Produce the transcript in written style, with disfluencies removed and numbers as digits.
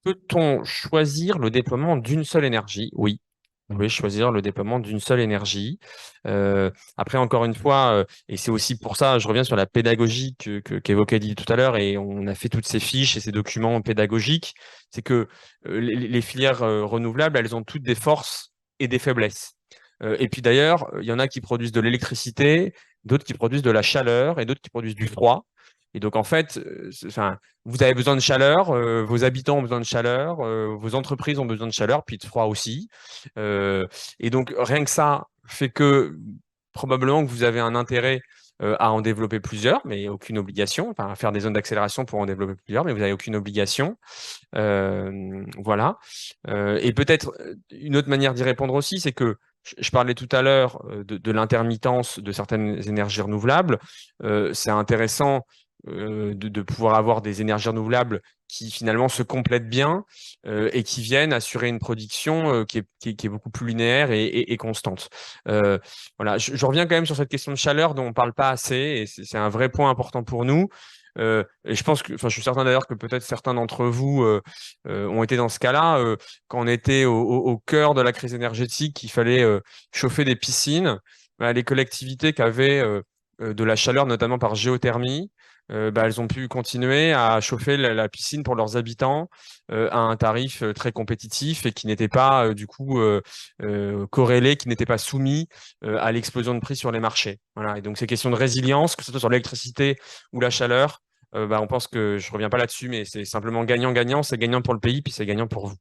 Peut-on choisir le déploiement d'une seule énergie? Oui. Vous pouvez choisir le déploiement d'une seule énergie. Après, encore une fois, et c'est aussi pour ça, je reviens sur la pédagogie qu'évoquait Didier tout à l'heure, et on a fait toutes ces fiches et ces documents pédagogiques, c'est que les filières renouvelables, elles ont toutes des forces et des faiblesses. Et puis d'ailleurs, il y en a qui produisent de l'électricité, d'autres qui produisent de la chaleur et d'autres qui produisent du froid. Et donc, en fait, enfin, vous avez besoin de chaleur, vos habitants ont besoin de chaleur, vos entreprises ont besoin de chaleur, puis de froid aussi. Euh, et donc, rien que ça fait que probablement que vous avez un intérêt à en développer plusieurs, mais aucune obligation, enfin, à faire des zones d'accélération pour en développer plusieurs, mais vous n'avez aucune obligation. Voilà. Et peut-être une autre manière d'y répondre aussi, c'est que je parlais tout à l'heure de l'intermittence de certaines énergies renouvelables. C'est intéressant de pouvoir avoir des énergies renouvelables qui finalement se complètent bien et qui viennent assurer une production qui est beaucoup plus linéaire et constante. Voilà, je reviens quand même sur cette question de chaleur dont on ne parle pas assez et c'est un vrai point important pour nous. Et je pense que, enfin, je suis certain d'ailleurs que peut-être certains d'entre vous ont été dans ce cas-là, quand on était au cœur de la crise énergétique, il fallait chauffer des piscines. Bah, les collectivités qui avaient de la chaleur, notamment par géothermie, bah, elles ont pu continuer à chauffer la piscine pour leurs habitants à un tarif très compétitif et qui n'était pas du coup corrélé, qui n'était pas soumis à l'explosion de prix sur les marchés. Voilà. Et donc ces questions de résilience, que ce soit sur l'électricité ou la chaleur, bah, on pense que je reviens pas là-dessus, mais c'est simplement gagnant-gagnant, c'est gagnant pour le pays, puis c'est gagnant pour vous.